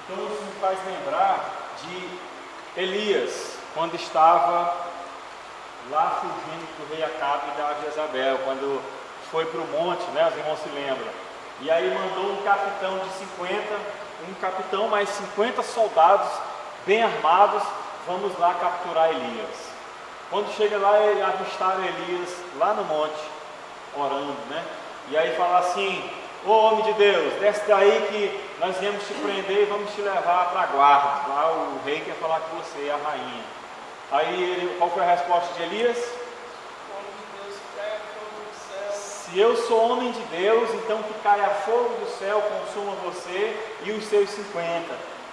Então isso me faz lembrar de Elias, quando estava lá fugindo do rei Acabe e da Jezabel, quando foi para o monte, né, os irmãos se lembram. E aí mandou um capitão de 50, um capitão mais 50 soldados bem armados, vamos lá capturar Elias. Quando chega lá, avistaram Elias lá no monte, orando, né? E aí fala assim: ô homem de Deus, desce daí que nós viemos te prender e vamos te levar para a guarda. Lá o rei quer falar com você, a rainha. Aí qual foi a resposta de Elias? Homem de Deus, caia fogo do céu. Se eu sou homem de Deus, então que caia fogo do céu, consuma você e os seus 50.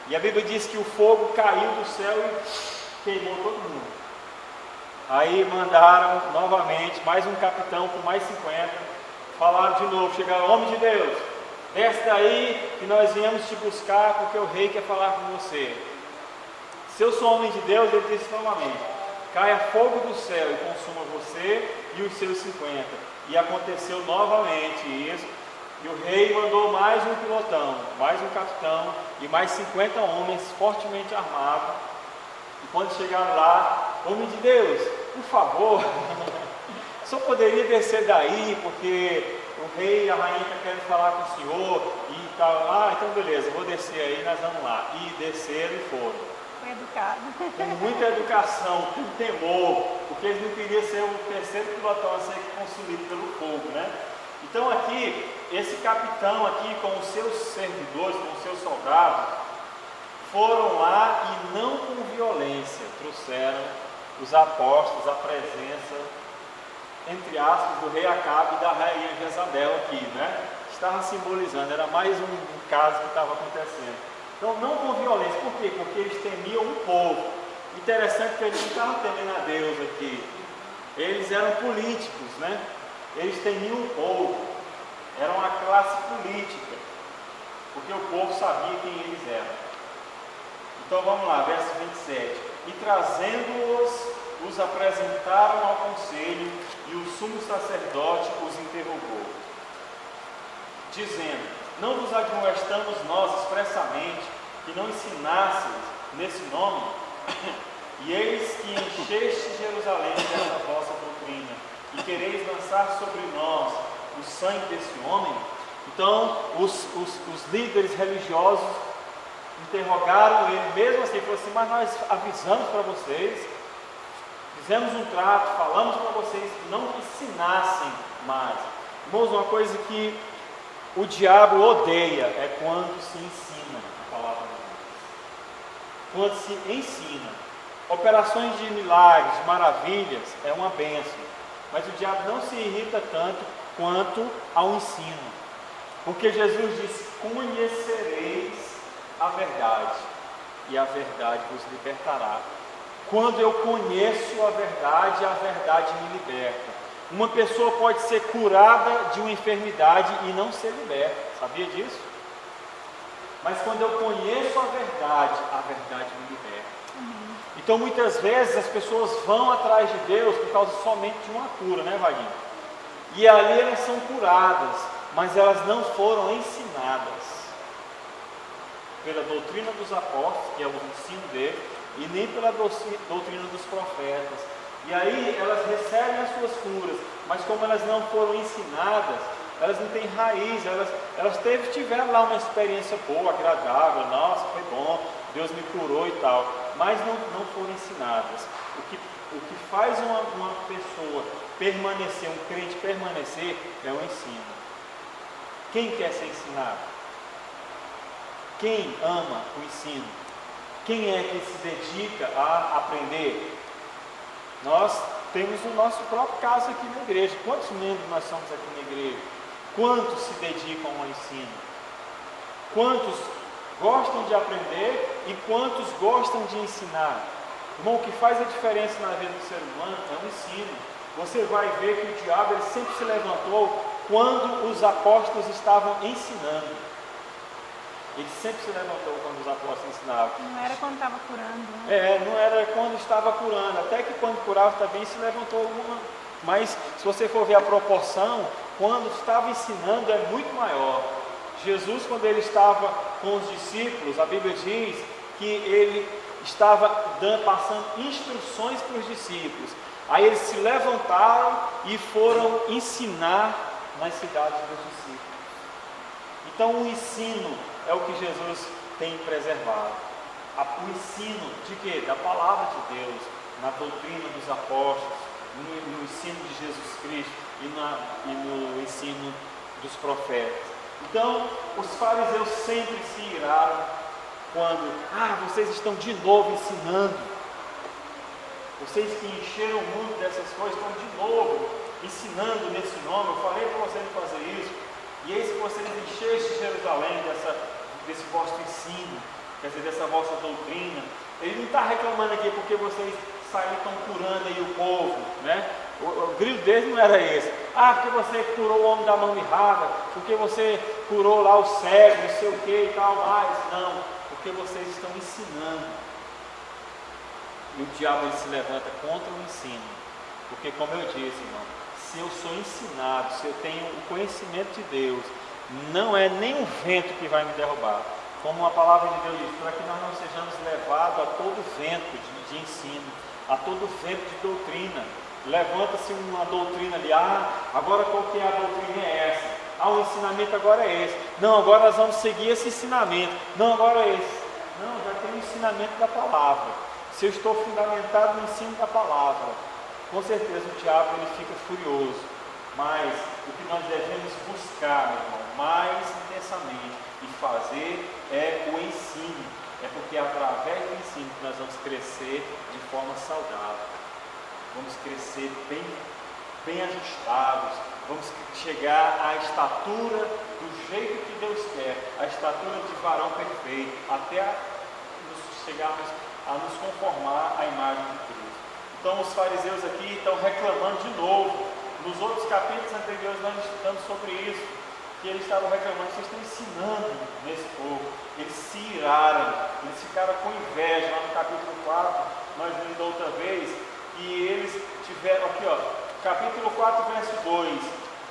E a Bíblia diz que o fogo caiu do céu e queimou todo mundo. Aí mandaram novamente mais um capitão com mais 50. Falaram de novo, chegaram: homem de Deus, desce daí que nós viemos te buscar porque o rei quer falar com você. Se eu sou homem de Deus, ele disse novamente: caia fogo do céu e consuma você e os seus 50. E aconteceu novamente isso. E o rei mandou mais um pilotão, mais um capitão e mais 50 homens fortemente armados. E quando chegaram lá: homem de Deus, por favor, só poderia descer daí, porque o rei e a rainha estão querendo falar com o senhor e tal. Ah, então beleza, vou descer aí, nós vamos lá. E desceram e foram. Foi educado. Com muita educação, com temor, porque eles não queriam ser o terceiro pilotão a ser consumido pelo fogo, né? Então aqui, esse capitão aqui com os seus servidores, com os seus soldados, foram lá e não com violência trouxeram os apóstolos à presença, entre aspas, do rei Acabe e da rainha Jezabel aqui, né? Estava simbolizando, era mais um caso que estava acontecendo. Então não com violência, por quê? Porque eles temiam o povo. Interessante que eles não estavam temendo a Deus aqui, eles eram políticos, né? Eles temiam o povo, era uma classe política, porque o povo sabia quem eles eram. Então vamos lá, verso 27. E trazendo-os, os apresentaram ao conselho, e o sumo sacerdote os interrogou, dizendo: não vos admoestamos nós expressamente que não ensinasseis nesse nome? E eis que encheste Jerusalém dessa vossa doutrina, e quereis lançar sobre nós o sangue desse homem? Então os líderes religiosos interrogaram ele, mesmo assim, falou assim: mas nós avisamos para vocês, fizemos um trato, falamos para vocês que não ensinassem mais. Irmãos, uma coisa que o diabo odeia é quando se ensina a palavra de Deus. Quando se ensina. Operações de milagres, de maravilhas, é uma bênção. Mas o diabo não se irrita tanto quanto ao ensino. Porque Jesus disse: conhecereis a verdade, e a verdade vos libertará. Quando eu conheço a verdade me liberta. Uma pessoa pode ser curada de uma enfermidade e não ser liberta, sabia disso? Mas quando eu conheço a verdade me liberta. Então muitas vezes as pessoas vão atrás de Deus por causa somente de uma cura, né, Vaguinho? E ali elas são curadas, mas elas não foram ensinadas pela doutrina dos apóstolos, que é o ensino dele, e nem pela doutrina dos profetas. E aí elas recebem as suas curas, mas como elas não foram ensinadas, elas não têm raiz, elas tiveram lá uma experiência boa, agradável, nossa, foi bom, Deus me curou e tal, mas não foram ensinadas. O que faz uma pessoa permanecer, um crente permanecer, é o ensino. Quem quer ser ensinado? Quem ama o ensino? Quem é que se dedica a aprender? Nós temos o nosso próprio caso aqui na igreja. Quantos membros nós somos aqui na igreja? Quantos se dedicam ao ensino? Quantos gostam de aprender e quantos gostam de ensinar? Irmão, o que faz a diferença na vida do ser humano é o ensino. Você vai ver que o diabo ele sempre se levantou quando os apóstolos estavam ensinando. Ele sempre se levantou quando os apóstolos ensinavam. Não era quando estava curando, né? Não era quando estava curando. Até que quando curava também se levantou alguma. Mas se você for ver a proporção, quando estava ensinando é muito maior. Jesus, quando ele estava com os discípulos, a Bíblia diz que ele estava passando instruções para os discípulos. Aí eles se levantaram e foram ensinar nas cidades dos discípulos. Então o ensino é o que Jesus tem preservado. O ensino de quê? Da palavra de Deus, na doutrina dos apóstolos, no ensino de Jesus Cristo e no ensino dos profetas. Então, os fariseus sempre se iraram quando, vocês estão de novo ensinando. Vocês que encheram o mundo dessas coisas estão de novo ensinando nesse nome. Eu falei para vocês fazer isso. E eis que vocês encheste Jerusalém desse vosso ensino, quer dizer, dessa vossa doutrina. Ele não está reclamando aqui porque vocês saíram estão curando aí o povo, né? O grito deles não era esse. Porque você curou o homem da mão errada, porque você curou lá o cego, não sei o que e tal mais. Não, porque vocês estão ensinando. E o diabo ele se levanta contra o ensino. Porque, como eu disse, irmão, se eu sou ensinado, se eu tenho o conhecimento de Deus, não é nem um vento que vai me derrubar. Como a palavra de Deus diz, para que nós não sejamos levados a todo vento de ensino, a todo vento de doutrina. Levanta-se uma doutrina ali, agora qual que é a doutrina é essa? O ensinamento agora é esse. Não, agora nós vamos seguir esse ensinamento. Não, agora é esse. Não, já tem o ensinamento da palavra. Se eu estou fundamentado no ensino da palavra, com certeza o diabo ele fica furioso. Mas o que nós devemos buscar, meu irmão, mais intensamente e fazer é o ensino. É porque é através do ensino que nós vamos crescer de forma saudável. Vamos crescer bem ajustados, vamos chegar à estatura do jeito que Deus quer, a estatura de varão perfeito, até chegarmos a nos conformar à imagem de Cristo. Então os fariseus aqui estão reclamando de novo. Nos outros capítulos anteriores nós estudamos sobre isso, que eles estavam reclamando, vocês estão ensinando nesse povo. Eles se iraram, eles ficaram com inveja. Lá no capítulo 4, nós vimos da outra vez, e eles tiveram, aqui capítulo 4, verso 2,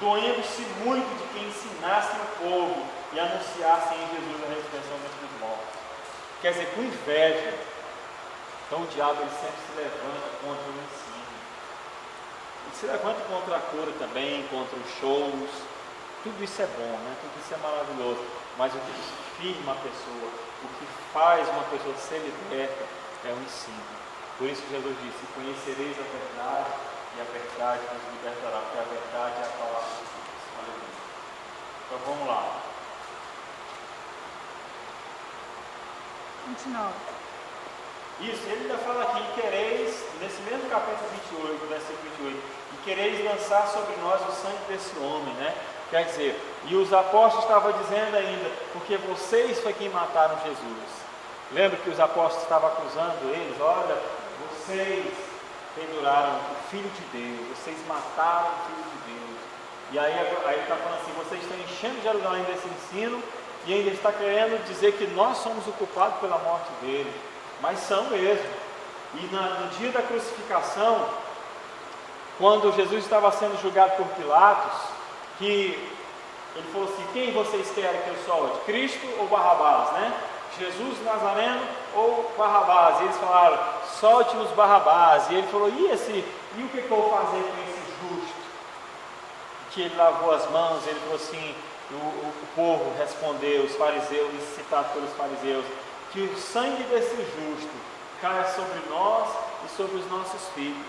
doendo-se muito de que ensinassem o povo e anunciassem em Jesus a ressurreição dentre os mortos. Quer dizer, com inveja. Então o diabo ele sempre se levanta contra o ensino. Ele se levanta contra a cura também, contra os shows. Tudo isso é bom, né? Tudo isso é maravilhoso. Mas o que firma a pessoa, o que faz uma pessoa ser liberta é o ensino. Por isso Jesus disse, conhecereis a verdade e a verdade nos libertará, porque a verdade é a palavra de Deus. Aleluia. Então vamos lá. 29. Isso, ele ainda fala aqui, e quereis, nesse mesmo capítulo 28, versículo 28, e quereis lançar sobre nós o sangue desse homem, né? Quer dizer, e os apóstolos estavam dizendo ainda, porque vocês foi quem mataram Jesus. Lembra que os apóstolos estavam acusando eles, olha, vocês penduraram o Filho de Deus, vocês mataram o Filho de Deus. E aí ele está falando assim, vocês estão enchendo Jerusalém desse ensino e ainda está querendo dizer que nós somos o culpado pela morte dele. Mas são mesmo. E no dia da crucificação, quando Jesus estava sendo julgado por Pilatos, que ele falou assim, quem vocês querem que eu solte? Cristo ou Barrabás, né? Jesus Nazareno ou Barrabás? E eles falaram, solte-nos Barrabás. E ele falou, e o que eu vou fazer com esse justo? Que ele lavou as mãos, ele falou assim, o povo respondeu, os fariseus, citado pelos fariseus, que o sangue desse justo caia sobre nós e sobre os nossos filhos.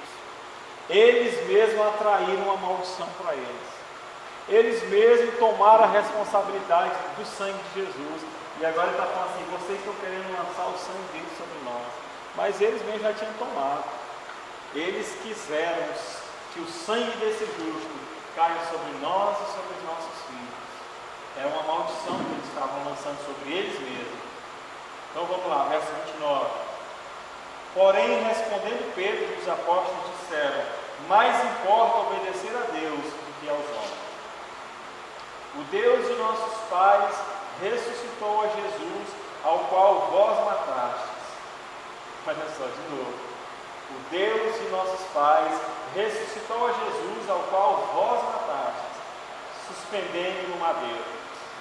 Eles mesmos atraíram a maldição para eles. Eles mesmos tomaram a responsabilidade do sangue de Jesus. E agora ele está falando assim, vocês estão querendo lançar o sangue dele sobre nós. Mas eles mesmos já tinham tomado. Eles quiseram que o sangue desse justo caia sobre nós e sobre os nossos filhos. É uma maldição que eles estavam lançando sobre eles mesmos. Então vamos lá, verso 29. Porém, respondendo Pedro e os apóstolos disseram, mais importa obedecer a Deus do que aos homens. O Deus de nossos pais ressuscitou a Jesus, ao qual vós matastes. Olha só, de novo. O Deus de nossos pais ressuscitou a Jesus, ao qual vós matastes, suspendendo no madeiro.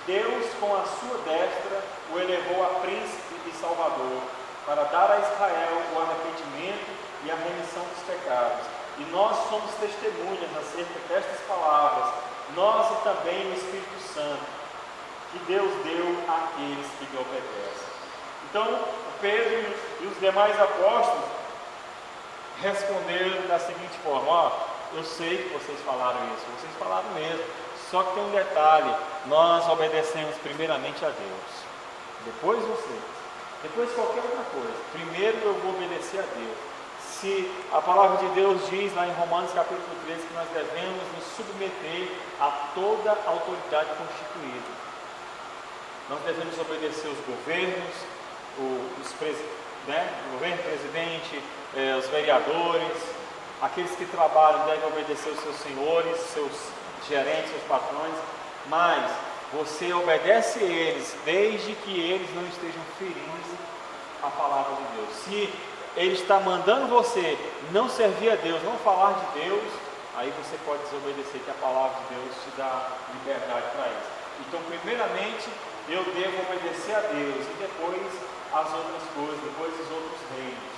Deus, com a sua destra, o elevou a príncipe e salvador, para dar a Israel o arrependimento e a remissão dos pecados. E nós somos testemunhas acerca destas palavras, nós e também o Espírito Santo, que Deus deu àqueles que lhe obedecem. Então, Pedro e os demais apóstolos responderam da seguinte forma: eu sei que vocês falaram isso, vocês falaram mesmo, só que tem um detalhe, nós obedecemos primeiramente a Deus, depois vocês, depois qualquer outra coisa, primeiro eu vou obedecer a Deus. Se a palavra de Deus diz lá em Romanos capítulo 13 que nós devemos nos submeter a toda a autoridade constituída, nós devemos obedecer os governos, o governo, presidente, os vereadores, aqueles que trabalham devem obedecer os seus senhores, seus gerentes, seus patrões, mas você obedece a eles desde que eles não estejam ferindo a palavra de Deus. Se ele está mandando você não servir a Deus, não falar de Deus, aí você pode desobedecer, que a palavra de Deus te dá liberdade para isso. Então, primeiramente, eu devo obedecer a Deus e depois as outras coisas, depois os outros reinos.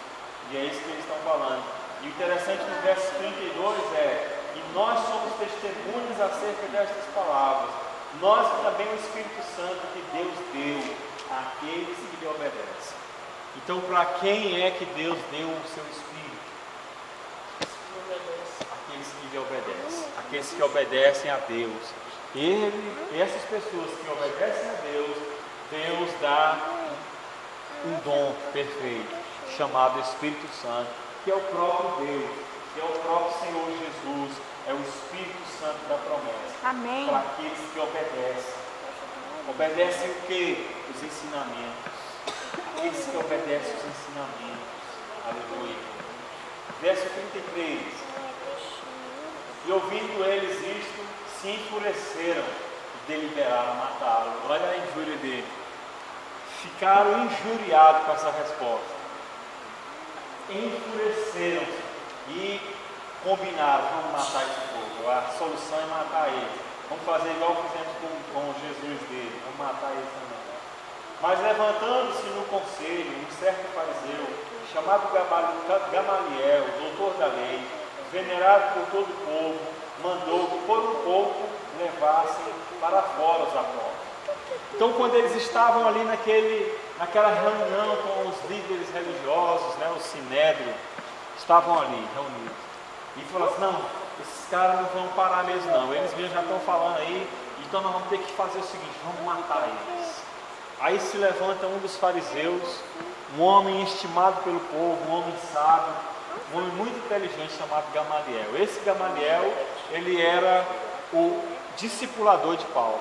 E é isso que eles estão falando. E o interessante no verso 32 é: e nós somos testemunhas acerca destas palavras, nós e também o Espírito Santo que Deus deu àqueles que lhe obedecem. Então, para quem é que Deus deu o seu Espírito? Aqueles que lhe obedecem, aqueles que obedecem a Deus. Essas pessoas que obedecem a Deus, Deus dá um dom perfeito, chamado Espírito Santo, que é o próprio Deus, que é o próprio Senhor Jesus, é o Espírito Santo da promessa. Amém. Para aqueles que obedecem. Obedecem o quê? Os ensinamentos. Aqueles que obedecem os ensinamentos. Aleluia. Verso 33. E ouvindo eles isto, se enfureceram e deliberaram matá-lo. Olha a injúria dele. Ficaram injuriados com essa resposta. Enfureceram-se e combinaram: vamos matar esse povo. A solução é matar ele. Vamos fazer igual fizemos com Jesus dele. Vamos matar ele também. Mas levantando-se no conselho um certo fariseu, chamado Gamaliel, doutor da lei, venerado por todo o povo, mandou que por um pouco levassem para fora os apóstolos. Então, quando eles estavam ali naquela reunião com os líderes religiosos, os sinédrios, estavam ali reunidos, e falaram assim: não, esses caras não vão parar mesmo não, eles mesmo já estão falando aí, então nós vamos ter que fazer o seguinte, vamos matar eles. Aí se levanta um dos fariseus, um homem estimado pelo povo, um homem sábio, um homem muito inteligente, chamado Gamaliel. Esse Gamaliel, ele era o discipulador de Paulo.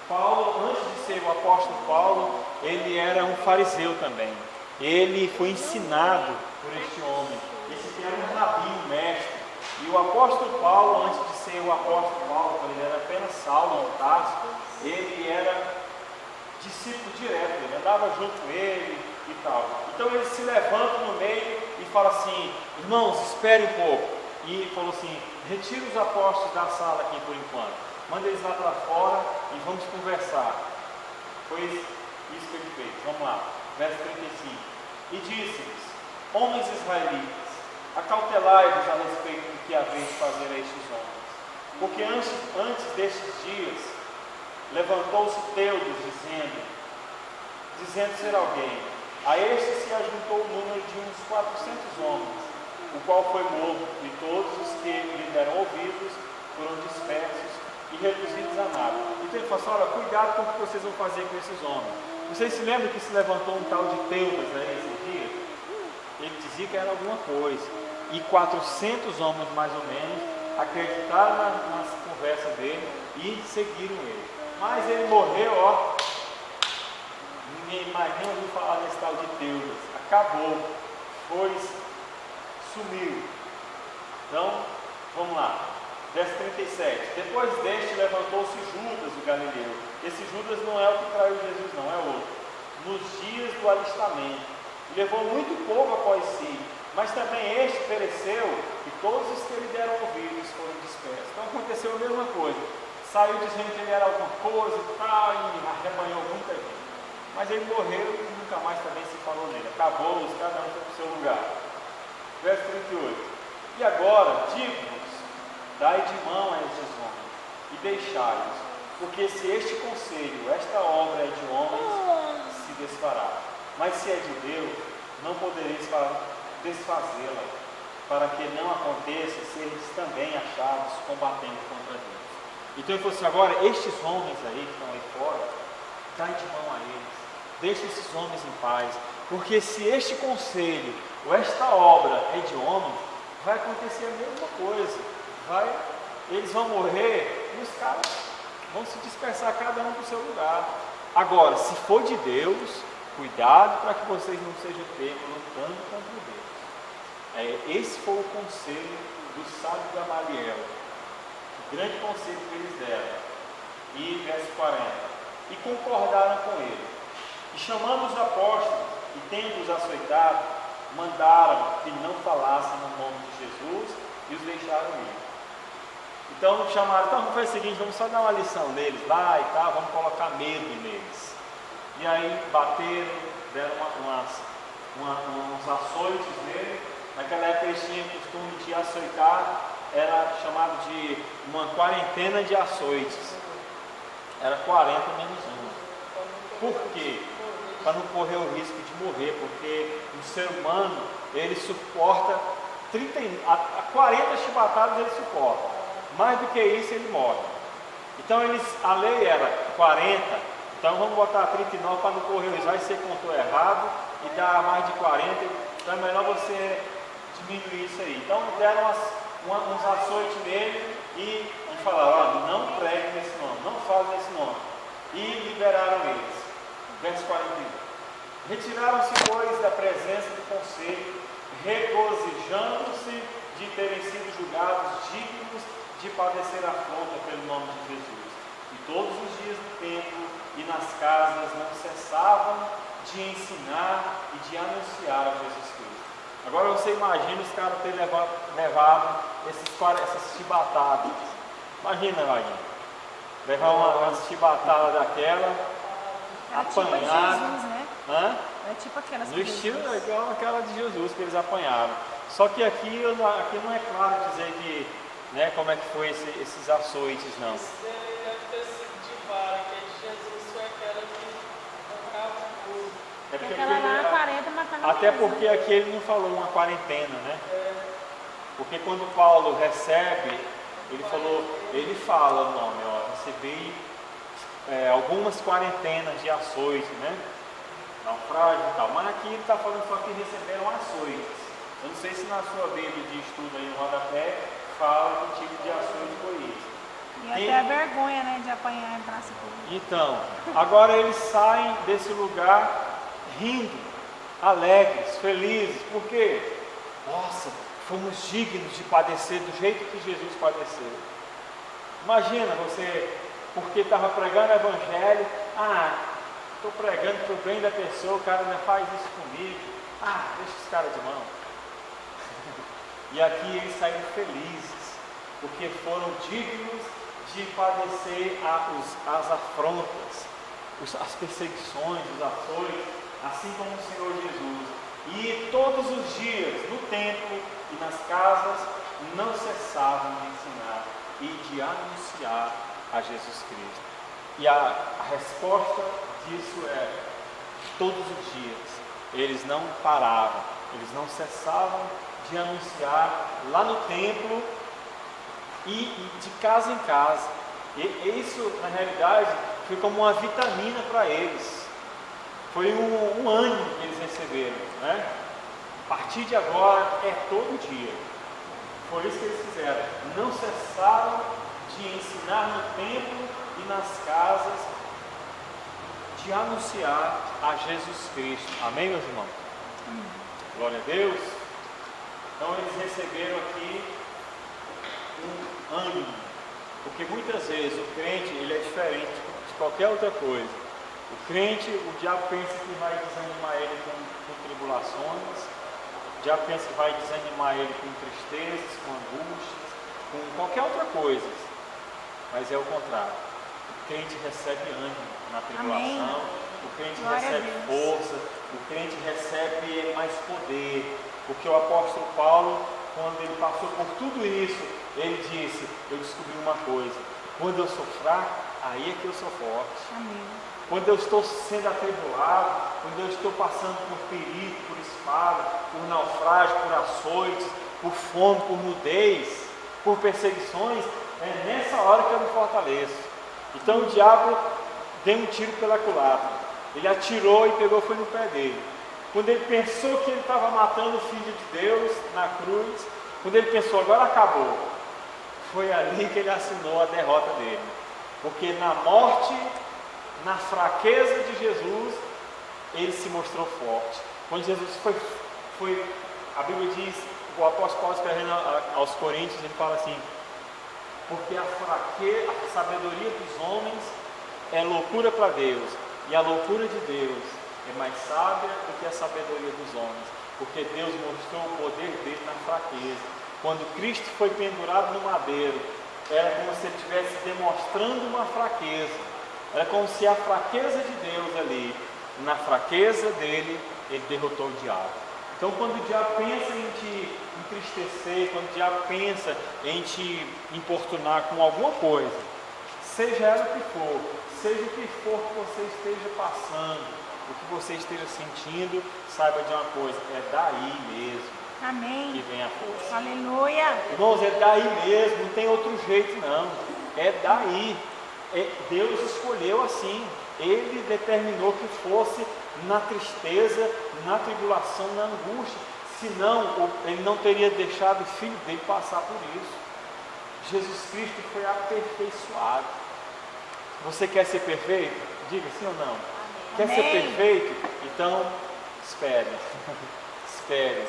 Paulo, antes de ser o apóstolo Paulo, ele era um fariseu também. Ele foi ensinado por este homem. Esse aqui era um rabi, um mestre. E o apóstolo Paulo, antes de ser o apóstolo Paulo, quando ele era apenas Saulo de Tarso, ele era discípulo direto, ele andava junto com ele e tal. Então ele se levanta no meio e fala assim: irmãos, espere um pouco. E falou assim: retira os apóstolos da sala aqui por enquanto, manda eles lá para fora e vamos conversar. Foi isso que ele fez. Vamos lá, verso 35. E disse-lhes: homens israelitas, acautelai-vos a respeito do que haveis de fazer a estes homens, porque antes destes dias levantou-se Teudas, dizendo ser alguém. A este se ajuntou o número de uns 400 homens, o qual foi morto, e todos os que lhe deram ouvidos foram dispersos e reduzidos a nada. Então ele falou assim: olha, cuidado com o que vocês vão fazer com esses homens. Vocês se lembram que se levantou um tal de Teudas nesse dia? Ele dizia que era alguma coisa, e 400 homens mais ou menos acreditaram nas conversas dele e seguiram ele. Mas ele morreu, ninguém mais nem ouviu falar desse tal de Teudas. Acabou, sumiu. Então, vamos lá, verso 37. Depois deste levantou-se Judas, o Galileu. Esse Judas não é o que traiu Jesus, não, é outro. Nos dias do alistamento, e levou muito povo após si, mas também este pereceu, e todos os que lhe deram ouvidos foram dispersos. Então aconteceu a mesma coisa. saiu dizendo que ele era alguma coisa e tal, e arrebanhou muita gente. Mas ele morreu e nunca mais também se falou nele. Acabou, cada um foi para o seu lugar. Verso 38. E agora, digo-vos, dai de mão a estes homens e deixai-os, porque se este conselho, esta obra é de homens, se desfará. Mas se é de Deus, não podereis desfazê-la, para que não aconteça seres também achados combatendo contra Deus. Então ele falou assim, agora estes homens aí que estão aí fora, dai de mão a eles, deixe esses homens em paz, porque se este conselho ou esta obra é de homens, vai acontecer a mesma coisa, eles vão morrer e os caras vão se dispersar cada um para o seu lugar. Agora, se for de Deus, cuidado para que vocês não sejam pegos lutando contra Deus. Esse foi o conselho do sábio Gamaliel, o grande conselho que eles deram. E verso 40, e concordaram com ele, e chamando os apóstolos, e tendo-os açoitado, mandaram que não falassem no nome de Jesus, e os deixaram ir. Então chamaram, então vamos fazer o seguinte, vamos só dar uma lição neles lá e tal, vamos colocar medo neles. E aí bateram, deram uns açoites nele. Naquela época eles tinham costume de açoitar, era chamado de uma quarentena de açoites. Era 40 menos 1. Por quê? Para não correr o risco de morrer, porque o ser humano, ele suporta 40 chibatadas ele suporta. Mais do que isso ele morre. Então a lei era 40, então vamos botar 39 para não correr o risco. Vai ser contou errado e dá mais de 40, então é melhor você diminuir isso aí. Então deram uns açoites nele e falaram, não pregue nesse nome, não fale nesse nome. E liberaram eles. Verso 41. Retiraram-se, pois, da presença do conselho, regozijando-se de terem sido julgados dignos de padecer afronta pelo nome de Jesus. E todos os dias no templo e nas casas não cessavam de ensinar e de anunciar a Jesus Cristo. Agora você imagina os caras terem levado essas chibatadas. Imagina, Wagner, levar uma chibatada daquela, apanhar. Tipo Jesus, né? É tipo aquelas no estilo igual aquela de Jesus que eles apanharam. Só que aqui não é claro dizer que, né, como é que foi esses açoites, não. Isso deve ter sido de vara, que de Jesus foi aquela que arrancava o corpo. É porque aquela lá, 40, matava até mesmo. porque aqui ele não falou uma quarentena, né? Porque quando Paulo recebe, ele fala o nome, recebi algumas quarentenas de açoites, né? Naufrágio e tal. Mas aqui ele está falando só que receberam açoites. Eu não sei se na sua Bíblia de estudo aí no rodapé fala que tipo de açoite foi isso. E até a vergonha, né, de apanhar em praça pública. Então, agora eles saem desse lugar rindo, alegres, felizes, porque, nossa, fomos dignos de padecer do jeito que Jesus padeceu. Imagina você, porque estava pregando o evangelho, estou pregando para o bem da pessoa, o cara ainda faz isso comigo, deixa os caras de mão. E aqui eles saíram felizes, porque foram dignos de padecer as afrontas, as perseguições, os açoites, assim como o Senhor Jesus. E todos os dias, no templo e nas casas, não cessavam de ensinar e de anunciar a Jesus Cristo. E a resposta disso é, todos os dias, eles não paravam, eles não cessavam de anunciar lá no templo e de casa em casa. E isso, na realidade, foi como uma vitamina para eles. Foi um ânimo que eles receberam, né? A partir de agora é todo dia. Foi isso que eles fizeram. Não cessaram de ensinar no templo e nas casas, de anunciar a Jesus Cristo. Amém, meus irmãos? Glória a Deus. Então eles receberam aqui um ânimo, porque muitas vezes o crente ele é diferente de qualquer outra coisa. O crente, o diabo pensa que vai desanimar ele com tribulações, o diabo pensa que vai desanimar ele com tristezas, com angústias, com qualquer outra coisa. mas é o contrário. O crente recebe ânimo na tribulação, Amém. o crente Glória a recebe Deus. força, o crente recebe mais poder, porque o apóstolo Paulo, quando ele passou por tudo isso, ele disse: eu descobri uma coisa, quando eu sou fraco, aí é que eu sou forte. Amém. Quando eu estou sendo atribulado, quando eu estou passando por perigo, por espada, por naufrágio, por açoites, por fome, por nudez, por perseguições, é nessa hora que eu me fortaleço. Então o diabo deu um tiro pela culatra. Ele atirou e pegou, foi no pé dele. Quando ele pensou que ele estava matando o Filho de Deus na cruz, quando ele pensou, agora acabou, foi ali que ele assinou a derrota dele. Porque na morte, na fraqueza de Jesus, ele se mostrou forte. Quando Jesus foi, a Bíblia diz, o apóstolo Paulo escrevendo aos Coríntios, ele fala assim: porque a sabedoria dos homens é loucura para Deus, e a loucura de Deus é mais sábia do que a sabedoria dos homens, porque Deus mostrou o poder dele na fraqueza. Quando Cristo foi pendurado no madeiro, era como se ele estivesse demonstrando uma fraqueza, era como se a fraqueza de Deus ali, na fraqueza dele, ele derrotou o diabo. Então, quando o diabo pensa em te entristecer, quando o diabo pensa em te importunar com alguma coisa, seja ela o que for, seja o que for que você esteja passando, o que você esteja sentindo, saiba de uma coisa: é daí mesmo Amém. que vem a força. Aleluia. Irmãos, é daí mesmo, não tem outro jeito não, é daí. Deus escolheu assim, Ele determinou que fosse na tristeza, na tribulação, na angústia, senão Ele não teria deixado o Filho dele passar por isso. Jesus Cristo foi aperfeiçoado. Você quer ser perfeito? Diga sim ou não. Quer ser Amém. perfeito? Então espere, espere,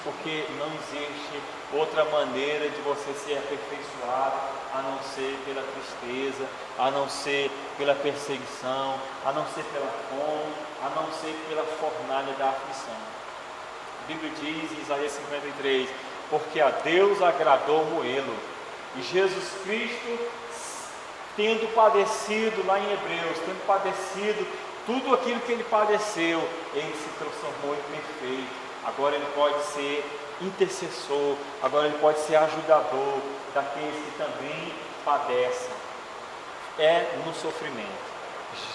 porque não existe outra maneira de você ser aperfeiçoado a não ser pela tristeza, a não ser pela perseguição, a não ser pela fome, a não ser pela fornalha da aflição. A Bíblia diz em Isaías 53: porque a Deus agradou moê-lo. E Jesus Cristo, tendo padecido lá em Hebreus, tendo padecido tudo aquilo que ele padeceu, ele se transformou em perfeito. Agora ele pode ser intercessor, agora ele pode ser ajudador daqueles que também padecem. É no sofrimento.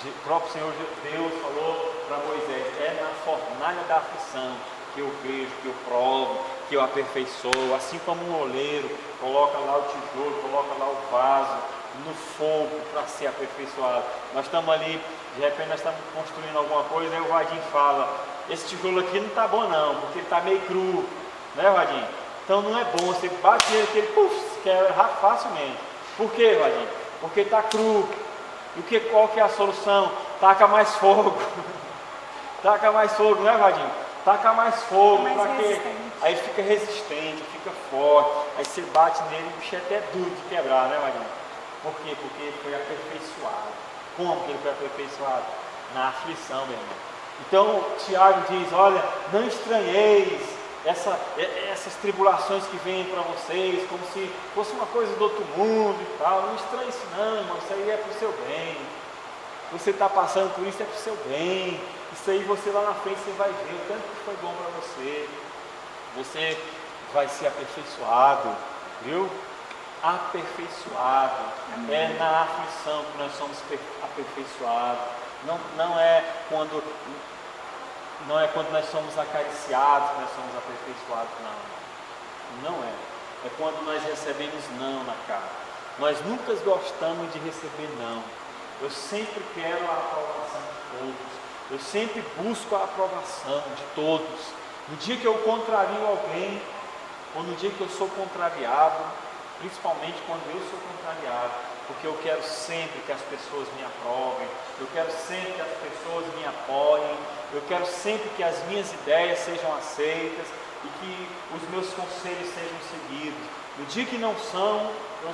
O próprio Senhor Deus falou para Moisés: é na fornalha da aflição que eu vejo, que eu provo, que eu aperfeiçoo. Assim como um oleiro coloca lá o tijolo, coloca lá o vaso no fogo para ser aperfeiçoado. Nós estamos ali, de repente nós estamos construindo alguma coisa, aí o Vadinho fala: esse tijolo aqui não está bom não, porque ele está meio cru, né, Vadinho? Então não é bom, você bate nele que ele quebra facilmente. Por quê, Vadinho? Porque está cru. E qual que é a solução? Taca mais fogo. Taca mais fogo, né, Vadinho? Taca mais fogo, para quê? Aí fica resistente, fica forte. Aí você bate nele e o bicho é até duro de quebrar, né, Vadinho? Por quê? Porque ele foi aperfeiçoado. Como que ele foi aperfeiçoado? Na aflição, meu irmão. Então Tiago diz: olha, não estranheis essas tribulações que vêm para vocês, como se fosse uma coisa do outro mundo e tal. Não estranhe isso não, irmão, isso aí é para o seu bem. Você está passando por isso, é para o seu bem. Isso aí você lá na frente você vai ver o tanto que foi bom para você. Você vai ser aperfeiçoado, viu? Aperfeiçoado. Amém. É na aflição que nós somos aperfeiçoados. Não é quando nós somos acariciados que nós somos aperfeiçoados, não é. É quando nós recebemos não na cara. Nós nunca gostamos de receber não. Eu sempre quero a aprovação de todos. Eu sempre busco a aprovação de todos. No dia que eu contrario alguém, ou no dia que eu sou contrariado, principalmente quando eu sou contrariado, porque eu quero sempre que as pessoas me aprovem, eu quero sempre que as pessoas me apoiem, eu quero sempre que as minhas ideias sejam aceitas e que os meus conselhos sejam seguidos. No dia que não são, eu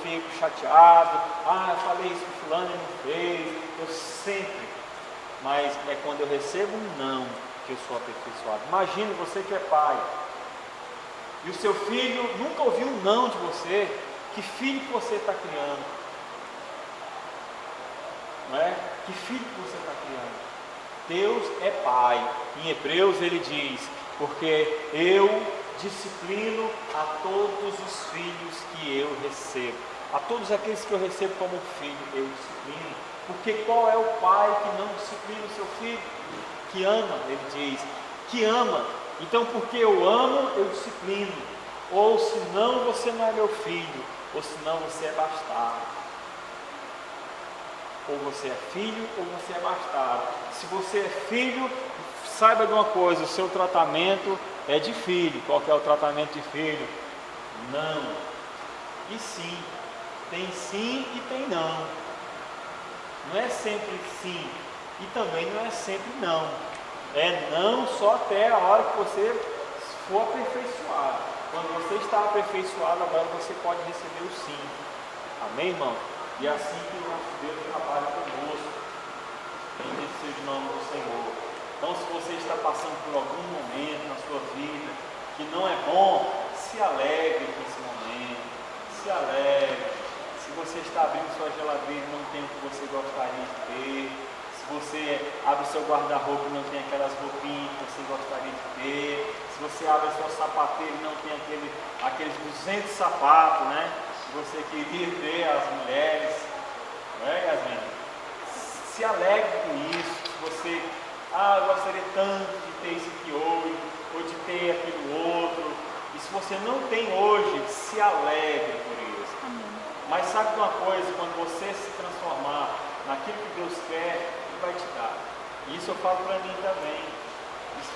fico chateado: eu falei isso para fulano e não fez. Eu sempre, mas é quando eu recebo um não que eu sou aperfeiçoado. Imagine você que é pai, e o seu filho nunca ouviu um não de você. Que filho que você está criando? Não é? Que filho que você está criando? Deus é Pai. Em Hebreus ele diz: porque eu disciplino a todos os filhos que eu recebo. A todos aqueles que eu recebo como filho, eu disciplino. Porque qual é o pai que não disciplina o seu filho? Que ama, ele diz. Que ama. Então, porque eu amo, eu disciplino. Ou senão você não é meu filho. Ou senão você é bastardo. Ou você é filho, ou você é bastardo. Se você é filho, saiba de uma coisa: o seu tratamento é de filho. Qual que é o tratamento de filho? Não. E sim. Tem sim e tem não. Não é sempre sim e também não é sempre não. É não só até a hora que você for aperfeiçoado. Quando você está aperfeiçoado, agora você pode receber o sim. Amém, irmão? E é assim que o nosso Deus trabalha conosco. Bendito seja o nome do Senhor. Então, se você está passando por algum momento na sua vida que não é bom, se alegre com esse momento. Se alegre. Se você está abrindo sua geladeira e não tem o que você gostaria de ter, se você abre seu guarda-roupa e não tem aquelas roupinhas que você gostaria de ter, se você abre a sua sapateira e não tem aqueles 200 sapatos, né, que você queria ter, as mulheres, não é, Yasmin? Se alegre com isso. Se você, eu gostaria tanto de ter isso aqui hoje, ou de ter aquilo outro, e se você não tem hoje, se alegre por isso. Amém. Mas sabe de uma coisa? Quando você se transformar naquilo que Deus quer, Ele vai te dar. E isso eu falo para mim também.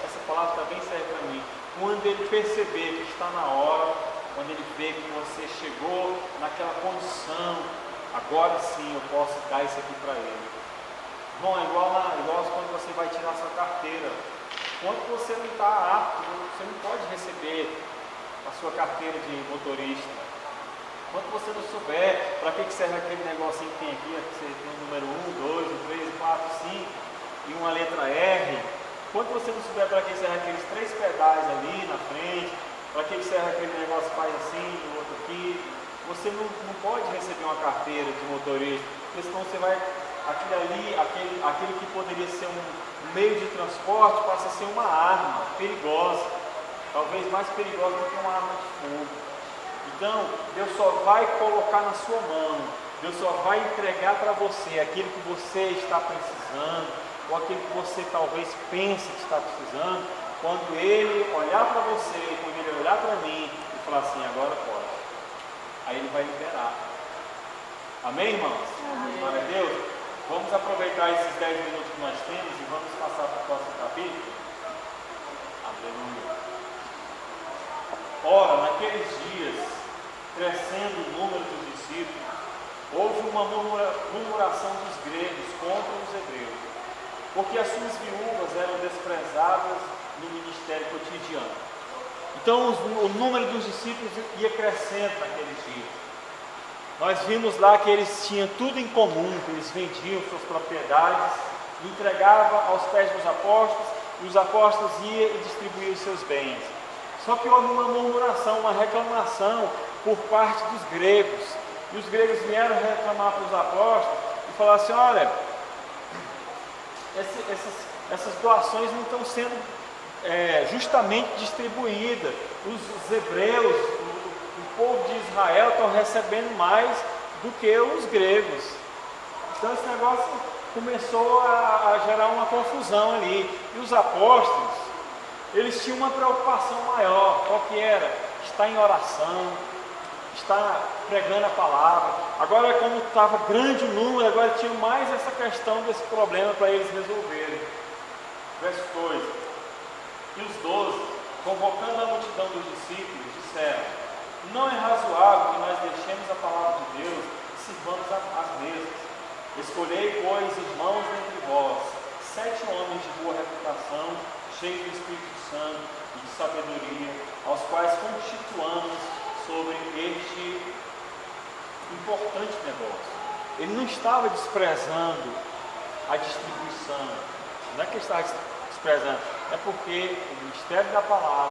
Essa palavra também serve para mim. Quando Ele perceber que está na hora, quando Ele vê que você chegou naquela condição, agora sim eu posso dar isso aqui para Ele. Bom, é igual quando você vai tirar sua carteira. Quando você não está apto, você não pode receber a sua carteira de motorista. Quando você não souber para que serve aquele negocinho que tem aqui, você tem o número 1, 2, 3, 4, 5 e uma letra R. Quando você não souber para que serve aqueles 3 pedais ali na frente, para que serve aquele negócio que faz assim, o outro aqui, você não pode receber uma carteira de motorista, porque senão você vai, aquele que poderia ser um meio de transporte passa a ser uma arma perigosa, talvez mais perigosa do que uma arma de fogo. Então, Deus só vai colocar na sua mão, Deus só vai entregar para você aquilo que você está precisando, ou aquilo que você talvez pense que está precisando, quando Ele olhar para você, quando Ele olhar para mim e falar assim: agora pode. Aí Ele vai liberar. Amém, irmãos? Glória a Deus. Vamos aproveitar esses 10 minutos que nós temos e vamos passar para o próximo capítulo. Aleluia. Ora, naqueles dias, crescendo o número dos discípulos, houve uma murmuração dos gregos contra os hebreus, porque as suas viúvas eram desprezadas no ministério cotidiano. Então o número dos discípulos ia crescendo naqueles dias. Nós vimos lá que eles tinham tudo em comum, que eles vendiam suas propriedades, entregavam aos pés dos apóstolos, e os apóstolos iam e distribuíam os seus bens. Só que houve uma murmuração, uma reclamação por parte dos gregos. E os gregos vieram reclamar para os apóstolos e falaram assim: olha, essas doações não estão sendo justamente distribuídas. Os hebreus, o povo de Israel, estão recebendo mais do que os gregos. Então esse negócio começou a gerar uma confusão ali. E os apóstolos, eles tinham uma preocupação maior. Qual que era? Estar em oração, estar pregando a palavra. Agora, como estava grande o número, agora tinha mais essa questão desse problema para eles resolverem. Verso 2: e os 12, convocando a multidão dos discípulos, disseram: não é razoável que nós deixemos a palavra de Deus e sirvamos às mesas. Escolhei, pois, irmãos dentre vós, 7 homens de boa reputação, cheios do Espírito Santo e de sabedoria, aos quais constituamos sobre este importante negócio. Ele não estava desprezando a distribuição. Não é que ele estava desprezando, é porque o ministério da palavra